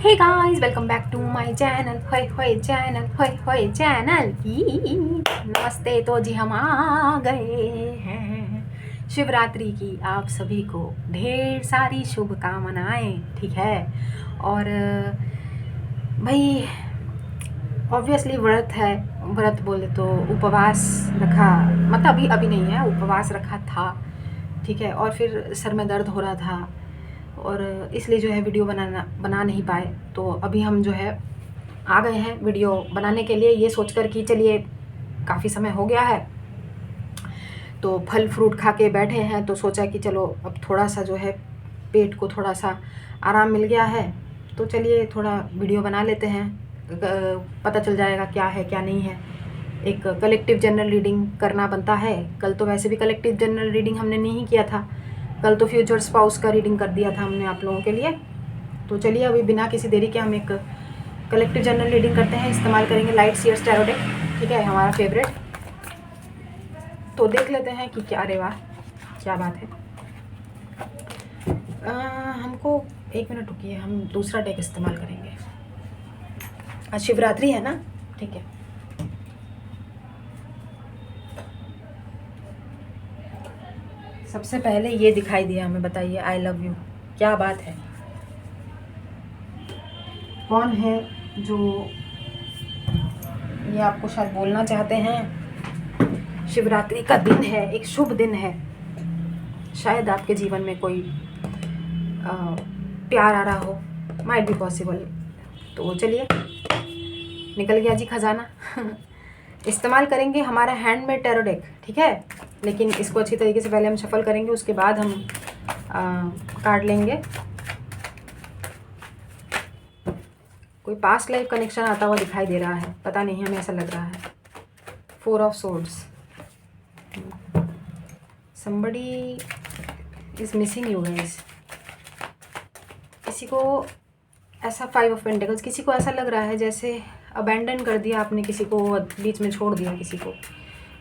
Hey guys, welcome back to my channel. होय channel. नमस्ते। तो जी हम आ गए हैं। शिवरात्रि की आप सभी को ढेर सारी शुभकामनाएं। ठीक है। और भाई ऑब्वियसली व्रत है। व्रत बोले तो उपवास रखा, मतलब अभी नहीं है, उपवास रखा था। ठीक है। और फिर सर में दर्द हो रहा था और इसलिए जो है वीडियो बना नहीं पाए। तो अभी हम जो है आ गए हैं वीडियो बनाने के लिए, ये सोचकर कि चलिए काफ़ी समय हो गया है तो फल फ्रूट खा के बैठे हैं, तो सोचा कि चलो अब थोड़ा सा जो है पेट को थोड़ा सा आराम मिल गया है तो चलिए थोड़ा वीडियो बना लेते हैं। पता चल जाएगा क्या है क्या नहीं है। एक कलेक्टिव जनरल रीडिंग करना बनता है। कल तो वैसे भी कलेक्टिव जनरल रीडिंग हमने नहीं किया था, कल तो फ्यूचर स्पाउस का रीडिंग कर दिया था हमने आप लोगों के लिए। तो चलिए अभी बिना किसी देरी के हम एक कलेक्टिव जनरल रीडिंग करते हैं। इस्तेमाल करेंगे लाइट सीयर्स टैरो डेक। ठीक है, हमारा फेवरेट। तो देख लेते हैं कि क्या, अरे वाह क्या बात है। हमको एक मिनट रुकिए, हम दूसरा डेक इस्तेमाल करेंगे। आज शिवरात्रि है ना, ठीक है। सबसे पहले ये दिखाई दिया हमें, बताइए आई लव यू, क्या बात है। कौन है जो ये आपको शायद बोलना चाहते हैं। शिवरात्रि का दिन है, एक शुभ दिन है। शायद आपके जीवन में कोई प्यार आ रहा हो, माइट बी पॉसिबल। तो चलिए, निकल गया जी खजाना। इस्तेमाल करेंगे हमारा हैंडमेड टैरो डेक। ठीक है, लेकिन इसको अच्छी तरीके से पहले हम शफल करेंगे, उसके बाद हम कार्ड लेंगे। कोई पास्ट लाइफ कनेक्शन आता हुआ दिखाई दे रहा है, पता नहीं, हमें ऐसा लग रहा है। 4 of swords. somebody is missing you guys। किसी को ऐसा 5 ऑफ पेंटिकल्स, किसी को ऐसा लग रहा है जैसे अबैंडन कर दिया आपने, किसी को बीच में छोड़ दिया किसी को।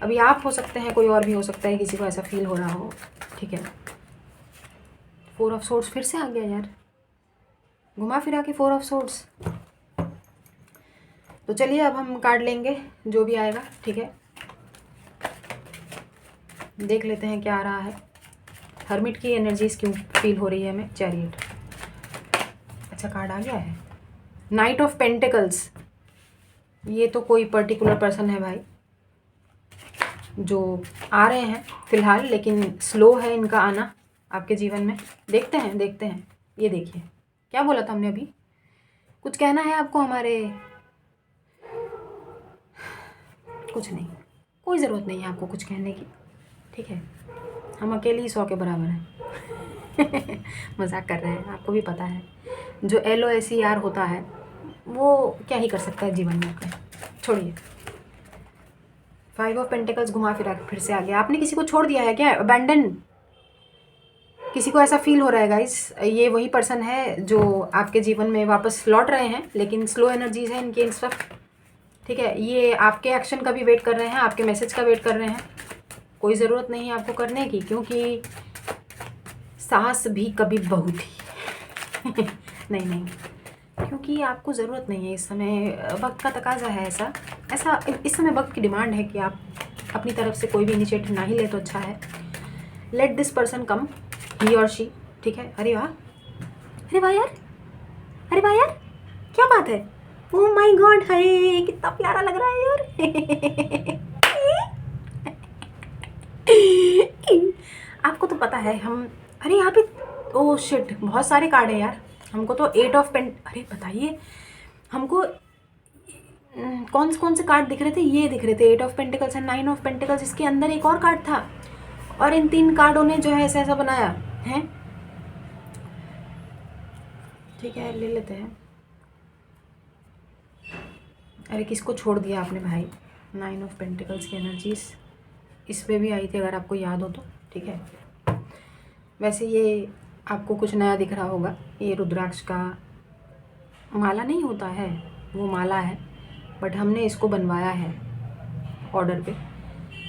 अभी आप हो सकते हैं, कोई और भी हो सकता है, किसी को ऐसा फील हो रहा हो। ठीक है, 4 ऑफ सोर्ड्स फिर से आ गया यार, घुमा फिरा के 4 ऑफ सोर्ड्स। तो चलिए अब हम कार्ड लेंगे जो भी आएगा। ठीक है, देख लेते हैं क्या आ रहा है। हर्मिट की एनर्जीज क्यों फील हो रही है हमें। चैरियट, अच्छा कार्ड आ गया है। Knight of pentacles. ये तो कोई पर्टिकुलर पर्सन है भाई जो आ रहे हैं फिलहाल, लेकिन स्लो है इनका आना आपके जीवन में। देखते हैं। ये देखिए क्या बोला था हमने अभी। कुछ कहना है आपको हमारे? कुछ नहीं, कोई ज़रूरत नहीं है आपको कुछ कहने की। ठीक है, हम अकेले ही 100 के बराबर हैं। मजाक कर रहे हैं, आपको भी पता है जो LOSER होता है वो क्या ही कर सकता है जीवन में आपके। छोड़िए, 5 ऑफ पेंटिकल्स घुमा फिरा फिर से आ गया। आपने किसी को छोड़ दिया है क्या, अबैंडन? किसी को ऐसा फील हो रहा है गाइस। ये वही पर्सन है जो आपके जीवन में वापस लौट रहे हैं, लेकिन स्लो एनर्जीज है इनकी इस वक्त। ठीक है, ये आपके एक्शन का भी वेट कर रहे हैं, आपके मैसेज का वेट कर रहे हैं। कोई ज़रूरत नहीं है आपको करने की, क्योंकि सास भी कभी बहू थी। नहीं, क्योंकि आपको ज़रूरत नहीं है इस समय, वक्त का तकाजा है ऐसा। इस समय वक्त की डिमांड है कि आप अपनी तरफ से कोई भी इनिशिएटिव ना ही ले तो अच्छा है। लेट दिस पर्सन कम, ही और शी। ठीक है, अरे वाह यार, अरे वाह यार, क्या बात है। ओह माय गॉड, हाय कितना प्यारा लग रहा है यार। आपको तो पता है हम, अरे यहाँ पे ओह शिट बहुत सारे कार्ड है यार। हमको तो 8 ऑफ पेंट, अरे बताइए हमको कौन से कार्ड दिख रहे थे? ये दिख रहे थे 8 of pentacles and 9 of pentacles. इसके अंदर एक और कार्ड था और इन 3 कार्डों ने जो है ऐसा बनाया है। ठीक है, ले लेते हैं। अरे किसको छोड़ दिया आपने भाई? 9 ऑफ पेंटिकल्स की एनर्जीज इस पे भी आई थी, अगर आपको याद हो तो। ठीक है, वैसे ये आपको कुछ नया दिख रहा होगा। ये रुद्राक्ष का माला नहीं होता है, वो माला है, बट हमने इसको बनवाया है ऑर्डर पे।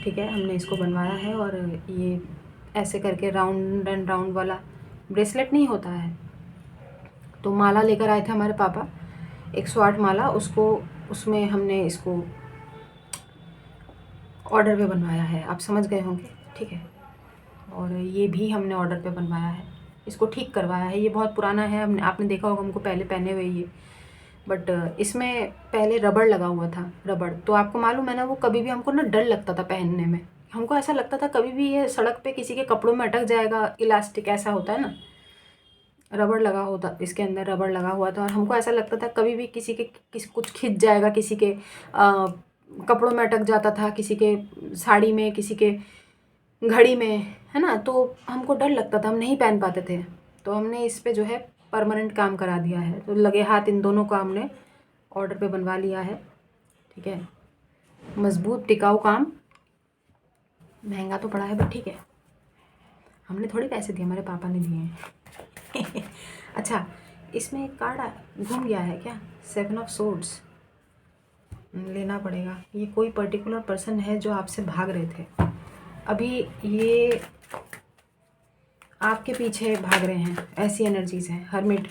ठीक है, हमने इसको बनवाया है और ये ऐसे करके राउंड एंड राउंड वाला ब्रेसलेट नहीं होता है, तो माला लेकर आए थे हमारे पापा, 108 माला, उसको उसमें हमने इसको ऑर्डर पे बनवाया है, आप समझ गए होंगे, ठीक है। और ये भी हमने ऑर्डर पे बनवाया है, इसको ठीक करवाया है। ये बहुत पुराना है, हमने आपने देखा होगा हमको पहले पहने हुए ये, बट इसमें पहले रबड़ लगा हुआ था, रबड़। तो आपको मालूम है ना, वो कभी भी हमको ना डर लगता था पहनने में। हमको ऐसा लगता था कभी भी ये सड़क पे किसी के कपड़ों में अटक जाएगा, इलास्टिक ऐसा होता है ना, रबड़ लगा होता, इसके अंदर रबड़ लगा हुआ था। और हमको ऐसा लगता था कभी भी किसी के कुछ खिंच जाएगा, किसी के कपड़ों में अटक जाता था, किसी के साड़ी में, किसी के घड़ी में, है ना। तो हमको डर लगता था, हम नहीं पहन पाते थे। तो हमने इस पे जो है परमानेंट काम करा दिया है। तो लगे हाथ इन दोनों का हमने ऑर्डर पे बनवा लिया है, ठीक है। मजबूत टिकाऊ काम, महंगा तो पड़ा है बट ठीक है, हमने थोड़ी पैसे दिए, हमारे पापा ने दिए हैं। अच्छा, इसमें एक कार्ड घूम गया है क्या, 7 ऑफ सोर्ड्स, लेना पड़ेगा। ये कोई पर्टिकुलर पर्सन है जो आपसे भाग रहे थे, अभी ये आपके पीछे भाग रहे हैं, ऐसी एनर्जीज़ हैं। हर्मिट,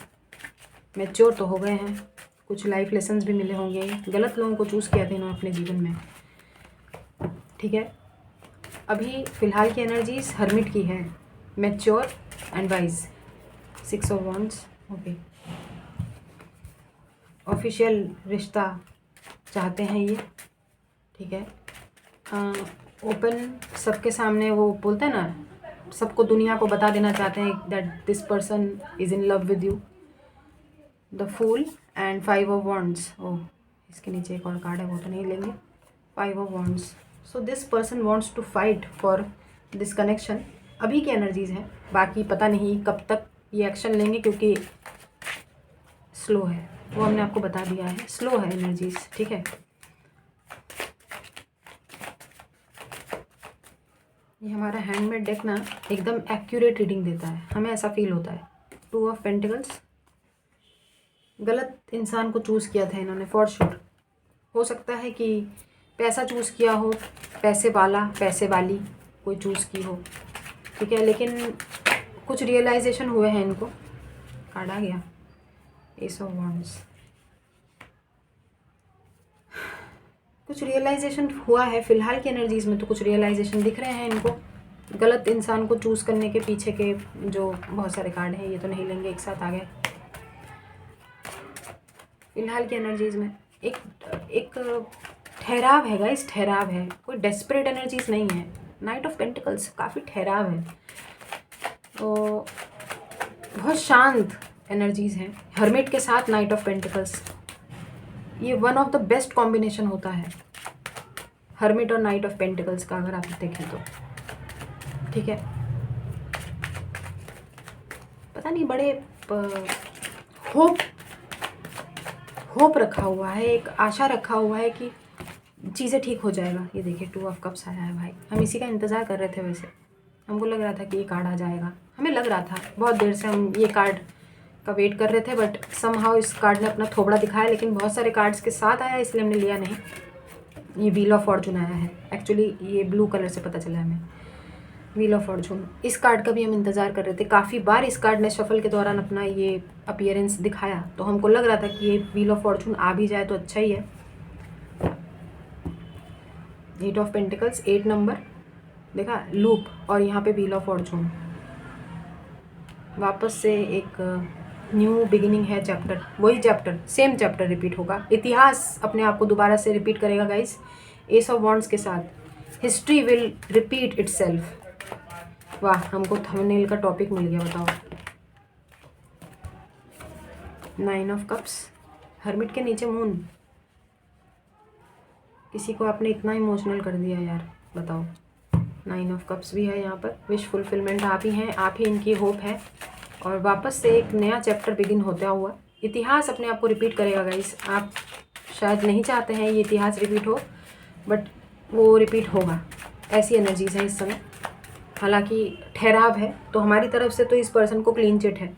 मैच्योर तो हो गए हैं, कुछ लाइफ लेसन्स भी मिले होंगे, गलत लोगों को चूज़ किया था इन्होंने अपने जीवन में, ठीक है। अभी फ़िलहाल की एनर्जीज हर्मिट की है, mature and wise, 6 of wands, okay. Official रिश्ता चाहते हैं ये, ठीक है। ओपन, सबके सामने वो बोलते हैं ना, सबको, दुनिया को बता देना चाहते हैं that this person is in love with you. The fool and 5 of wands, oh इसके नीचे एक और कार्ड है, वो तो नहीं लेंगे। 5 of wands, so this person wants to fight for this connection. अभी की एनर्जीज़ हैं, बाकी पता नहीं कब तक ये एक्शन लेंगे, क्योंकि स्लो है, वो हमने आपको बता दिया है, स्लो है एनर्जीज़, ठीक है। ये हमारा हैंडमेड डेक ना एकदम एक्यूरेट रीडिंग देता है, हमें ऐसा फील होता है। 2 ऑफ पेंटिकल्स, गलत इंसान को चूज़ किया था इन्होंने फॉर श्योर। हो सकता है कि पैसा चूज़ किया हो, पैसे वाला, पैसे वाली कोई चूज़ की हो, ठीक है। लेकिन कुछ रियलाइजेशन हुए हैं इनको, कार्ड आ गया, एस ऑफ वॉन्ड्स, कुछ रियलाइजेशन हुआ है फ़िलहाल की एनर्जीज़ में। तो कुछ रियलाइजेशन दिख रहे हैं इनको, गलत इंसान को चूज़ करने के पीछे के जो बहुत सारे कार्ड हैं, ये तो नहीं लेंगे, एक साथ आ गए। फ़िलहाल की एनर्जीज़ में एक ठहराव है गाइस, ठहराव है, कोई डेस्परेट एनर्जीज़ नहीं है। नाइट ऑफ पेंटिकल्स, काफ़ी ठहराव है, तो बहुत शांत एनर्जीज़ हैं। हर्मिट के साथ नाइट ऑफ पेंटिकल्स, ये one of the best combination होता है, हर्मिट और नाइट ऑफ पेंटिकल्स का, अगर आप देखें तो, ठीक है। पता नहीं, बड़े होप रखा हुआ है, एक आशा रखा हुआ है कि चीज़ें ठीक हो जाएगा। ये देखिए 2 ऑफ कप्स आया है भाई, हम इसी का इंतज़ार कर रहे थे। वैसे हमको लग रहा था कि ये कार्ड आ जाएगा, हमें लग रहा था बहुत देर से हम ये कार्ड का वेट कर रहे थे, बट समहाउ इस कार्ड ने अपना थोबड़ा दिखाया, लेकिन बहुत सारे कार्ड्स के साथ आया इसलिए हमने लिया नहीं। ये व्हील ऑफ फॉर्चून आया है, एक्चुअली ये ब्लू कलर से पता चला हमें, व्हील ऑफ फॉर्चून। इस कार्ड का भी हम इंतज़ार कर रहे थे, काफ़ी बार इस कार्ड ने शफल के दौरान अपना ये अपीयरेंस दिखाया, तो हमको लग रहा था कि ये व्हील ऑफ फॉर्चून आ भी जाए तो अच्छा ही है। 8 ऑफ पेंटिकल्स, 8 नंबर देखा, लूप, और यहाँ पे व्हील ऑफ फॉर्चून, वापस से एक न्यू बिगिनिंग है, चैप्टर, वही चैप्टर, सेम चैप्टर रिपीट होगा, इतिहास अपने आप को दोबारा से रिपीट करेगा गाइस। एस ऑफ वॉन्ड्स के साथ हिस्ट्री विल रिपीट इटसेल्फ। वाह, हमको थंबनेल का टॉपिक मिल गया, बताओ। 9 ऑफ कप्स, हर्मिट के नीचे मून, किसी को आपने इतना इमोशनल कर दिया यार, बताओ। 9 ऑफ कप्स भी है यहाँ पर, विश फुलफिलमेंट आप ही हैं, आप ही इनकी होप है, और वापस से एक नया चैप्टर बिगिन होता हुआ इतिहास अपने आप को रिपीट करेगा गाइस। आप शायद नहीं चाहते हैं ये इतिहास रिपीट हो, बट वो रिपीट होगा, ऐसी एनर्जीज हैं इस समय। हालांकि ठहराव है, तो हमारी तरफ से तो इस पर्सन को क्लीन चिट है,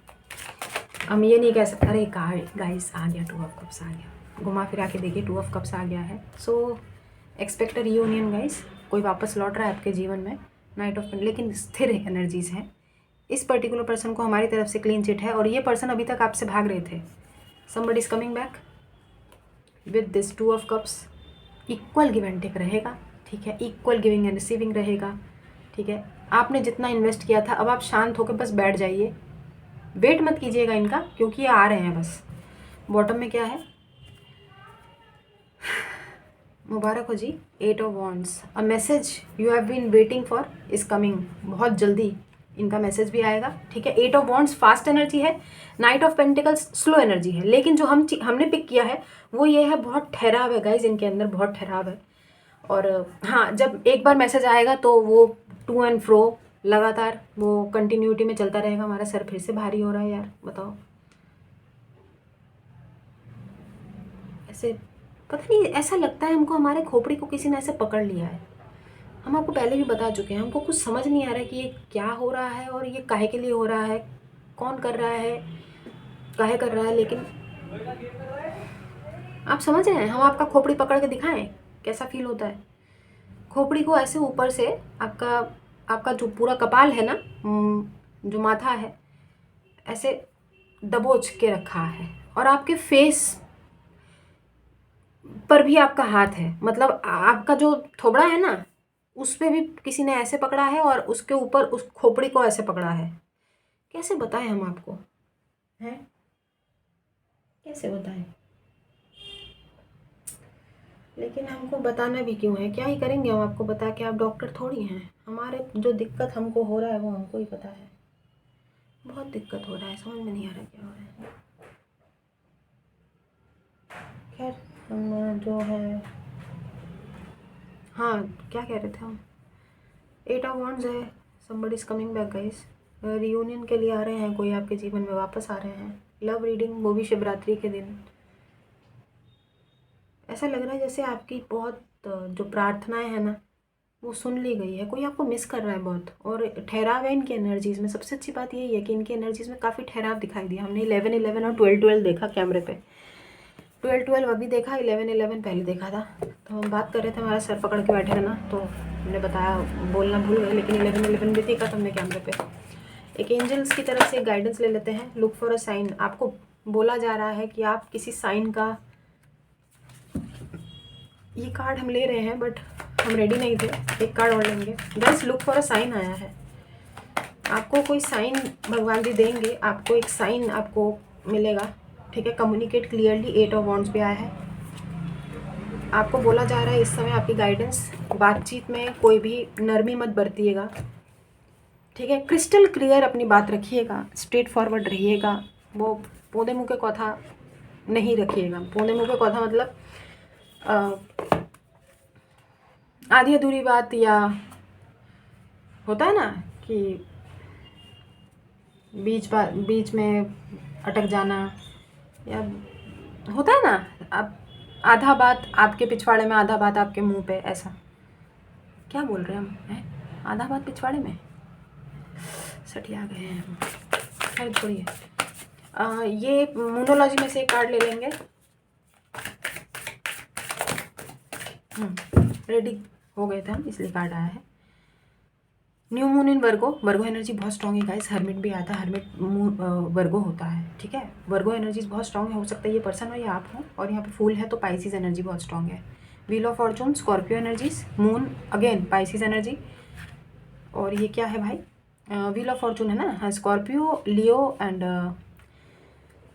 हम ये नहीं कह सकते। अरे गाइस आ गया, 2 ऑफ कप्स आ गया, घुमा फिरा के देखिए 2 ऑफ कप्स आ गया है। सो एक्सपेक्ट अ रियूनियन गाइस, कोई वापस लौट रहा है आपके जीवन में। नाइट ऑफ, लेकिन स्थिर एनर्जीज़ हैं, इस पर्टिकुलर पर्सन को हमारी तरफ से क्लीन चिट है और ये पर्सन अभी तक आपसे भाग रहे थे. Somebody is coming back with this 2 of cups. Equal give and take रहेगा, ठीक है, इक्वल गिविंग एंड रिसीविंग रहेगा, ठीक है. आपने जितना इन्वेस्ट किया था अब आप शांत होकर बस बैठ जाइए, वेट मत कीजिएगा इनका, क्योंकि ये आ रहे हैं बस. बॉटम में क्या है, मुबारक हो जी, 8 of wands. A message you have been waiting for is coming. बहुत जल्दी इनका मैसेज भी आएगा, ठीक है. 8 ऑफ वॉन्ड्स फास्ट एनर्जी है, knight of pentacles slow energy है, लेकिन जो हमने पिक किया है वो ये है, बहुत ठहराव है गाइज इनके अंदर, बहुत ठहराव है. और हाँ, जब एक बार मैसेज आएगा तो वो टू एंड फ्रो लगातार वो कंटिन्यूटी में चलता रहेगा. हमारा सर फिर से भारी हो रहा है यार, बताओ. ऐसे पता नहीं, ऐसा लगता है हमको हमारे खोपड़ी को किसी ने ऐसे पकड़ लिया है. हम आपको पहले भी बता चुके हैं, हमको कुछ समझ नहीं आ रहा है कि ये क्या हो रहा है और ये काहे के लिए हो रहा है, कौन कर रहा है, काहे कर रहा है. लेकिन आप समझ रहे हैं, हम आपका खोपड़ी पकड़ के दिखाएं कैसा फील होता है. खोपड़ी को ऐसे ऊपर से आपका जो पूरा कपाल है ना, जो माथा है, ऐसे दबोच के रखा है और आपके फेस पर भी आपका हाथ है. मतलब आपका जो थोबड़ा है ना, उस पर भी किसी ने ऐसे पकड़ा है और उसके ऊपर उस खोपड़ी को ऐसे पकड़ा है. कैसे बताएं हम आपको, हैं, कैसे बताएं. लेकिन हमको बताना भी क्यों है, क्या ही करेंगे हम आपको बता के, आप डॉक्टर थोड़ी हैं. हमारे जो दिक्कत हमको हो रहा है वो हमको ही पता है. बहुत दिक्कत हो रहा है, समझ में नहीं आ रहा क्या हो रहा है. खैर, हम जो है, हाँ क्या कह रहे थे हम, 8 ऑफ वॉन्ड्स है. Somebody is coming back guys. Reunion के लिए आ रहे हैं, कोई आपके जीवन में वापस आ रहे हैं. लव रीडिंग, वो भी शिवरात्रि के दिन. ऐसा लग रहा है जैसे आपकी बहुत जो प्रार्थनाएं हैं ना वो सुन ली गई है. कोई आपको मिस कर रहा है बहुत, और ठहराव है इनकी एनर्जीज़ में. सबसे अच्छी बात यही है कि इनकी एनर्जीज़ में काफ़ी ठहराव दिखाई दिया. हमने 11-11 और 12-12 देखा कैमरे पे. 12-12 अभी देखा, 11-11 पहले देखा था. तो हम बात कर रहे थे, हमारा सर पकड़ के बैठे थे ना, तो हमने बताया, बोलना भूल गए, लेकिन 11-11 भी देखा था हमने कैमरे पे. एक एंजल्स की तरफ से गाइडेंस ले लेते हैं. Look for a sign. आपको बोला जा रहा है कि आप किसी साइन का, ये कार्ड हम ले रहे हैं बट हम रेडी नहीं थे, एक कार्ड और लेंगे. बस लुक फॉर अ साइन आया है. आपको कोई साइन भगवान जी देंगे, आपको एक साइन आपको मिलेगा, ठीक है. कम्युनिकेट क्लियरली, 8 ऑफ वॉन्ड्स पे आया है. आपको बोला जा रहा है इस समय आपकी गाइडेंस, बातचीत में कोई भी नरमी मत बरतिएगा, ठीक है. क्रिस्टल क्लियर अपनी बात रखिएगा, स्ट्रेट फॉरवर्ड रहिएगा. वो पौधे मुँह के कथा नहीं रखिएगा. पौधे मुँह के कथा मतलब आधी अधूरी बात, या होता है ना कि बीच में अटक जाना, या होता है ना, आप आधा बात आपके पिछवाड़े में, आधा बात आपके मुंह पे. ऐसा क्या बोल रहे हैं हम, हैं, आधा बात पिछवाड़े में, सटिया गए हैं हम. खैर छोड़िए. ये मोनोलॉजी में से एक कार्ड ले लेंगे. रेडी हो गए थे हम, इसलिए कार्ड आया है. New moon in Virgo. Virgo energy बहुत स्ट्रॉन्ग है गाइस. हर्मिट भी आता है, हर्मिट वर्गो होता है, ठीक है. वर्गो एनर्जीज बहुत स्ट्रॉन्ग है. हो सकता है ये पर्सन हो या आप हो. और यहाँ पे फूल है तो पाइसिस एनर्जी बहुत स्ट्रॉन्ग है. Wheel of Fortune, Scorpio energies, moon again Pisces energy. और ये क्या है भाई, व्हील ऑफ फॉर्चून है ना, हाँ. स्कॉर्पियो, लियो एंड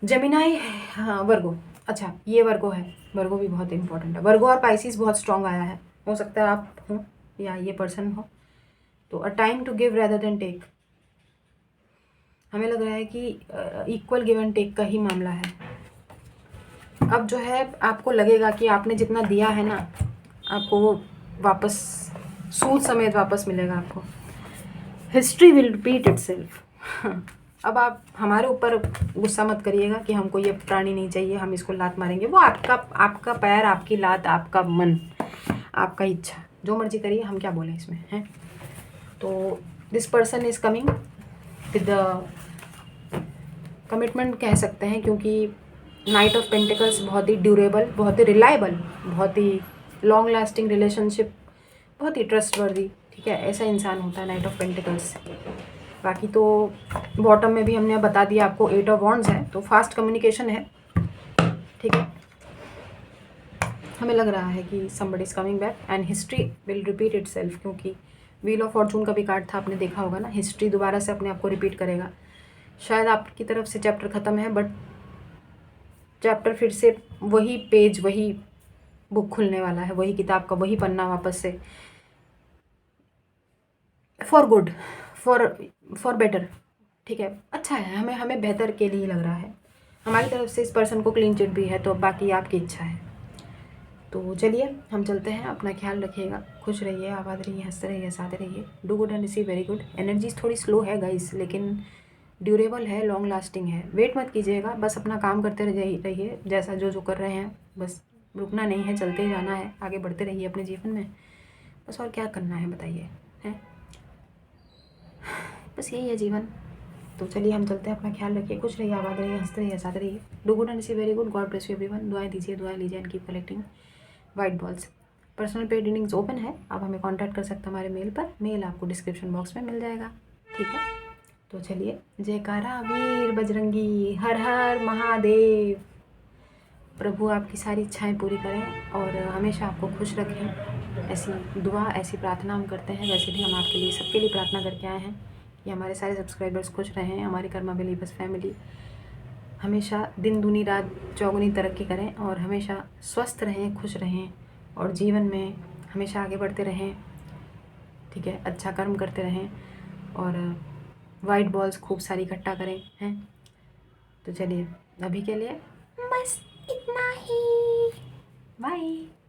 जेमिनाई, हाँ वर्गो. अच्छा ये वर्गो है, वर्गो भी बहुत इंपॉर्टेंट है. वर्गो और पाइसिस बहुत स्ट्रॉन्ग आया है. हो सकता है आप हो या ये पर्सन हो. तो a time to give rather than take. हमें लग रहा है कि इक्वल गिव एंड टेक का ही मामला है. अब जो है आपको लगेगा कि आपने जितना दिया है ना, आपको वो वापस सूद समेत वापस मिलेगा आपको. History will repeat itself. अब आप हमारे ऊपर गुस्सा मत करिएगा कि हमको ये प्राणी नहीं चाहिए, हम इसको लात मारेंगे. वो आपका पैर, आपकी लात, आपका मन, आपका इच्छा, जो मर्जी करिए. हम क्या बोलें इसमें, हैं. तो this person is coming with commitment कह सकते हैं, क्योंकि नाइट ऑफ पेंटिकल्स बहुत ही ड्यूरेबल, बहुत ही रिलायबल, बहुत ही लॉन्ग लास्टिंग रिलेशनशिप, बहुत ही ट्रस्टवर्दी, ठीक है. ऐसा इंसान होता है नाइट ऑफ पेंटिकल्स. बाकी तो बॉटम में भी हमने बता दिया आपको 8 ऑफ वॉन्ड्स है, तो फास्ट कम्युनिकेशन है, ठीक है। हमें लग रहा है कि somebody is coming back and history will repeat itself, क्योंकि व्हील ऑफ फॉर्चून का भी कार्ड था, आपने देखा होगा ना, हिस्ट्री दोबारा से अपने आप को रिपीट करेगा। शायद आपकी तरफ से चैप्टर ख़त्म है, बट चैप्टर फिर से वही पेज, वही बुक खुलने वाला है, वही किताब का वही पन्ना वापस से, फॉर गुड, फॉर बेटर, ठीक है। अच्छा है, हमें बेहतर के लिए लग रहा है। हमारी तरफ से इस पर्सन को क्लीन चिट भी है, तो बाकी आपकी इच्छा है। तो चलिए हम चलते हैं, अपना ख्याल रखिएगा, खुश रहिए, आबाद रहिए, हंसते रहिए, साथ रहिए, do good and receive very good. Energies थोड़ी स्लो है गाइस, लेकिन ड्यूरेबल है, लॉन्ग लास्टिंग है। वेट मत कीजिएगा, बस अपना काम करते रहिए, जैसा जो कर रहे हैं, बस रुकना नहीं है, चलते ही जाना है, आगे बढ़ते रहिए अपने जीवन में, बस और क्या करना है बताइए, हैं? बस यही है जीवन। तो चलिए हम चलते हैं, अपना ख्याल रखिए, खुश रहिए, आबाद रहिए, हंसते रहिए, साथ रहिए, do good and receive very good. God bless you everyone. दुआएं दीजिए, दुआएं लीजिए and keep collecting white balls. Personal paid readings open है, आप हमें कांटेक्ट कर सकते हैं हमारे मेल पर, मेल आपको डिस्क्रिप्शन बॉक्स में मिल जाएगा, ठीक है। तो चलिए, जयकारा वीर बजरंगी, हर हर महादेव। प्रभु आपकी सारी इच्छाएं पूरी करें और हमेशा आपको खुश रखें। ऐसी दुआ, ऐसी प्रार्थना हम करते हैं। वैसे भी हम आपके लिए, सबके लिए प्रार्थना करके आए हैं कि हमारे सारे सब्सक्राइबर्स खुश रहें, हमारी कर्मा बिलीवर्स फैमिली हमेशा दिन दूनी रात चौगुनी तरक्की करें और हमेशा स्वस्थ रहें, खुश रहें और जीवन में हमेशा आगे बढ़ते रहें, ठीक है। अच्छा कर्म करते रहें और वाइट बॉल्स खूब सारी इकट्ठा करें, हैं। तो चलिए, अभी के लिए बस इतना ही, बाय।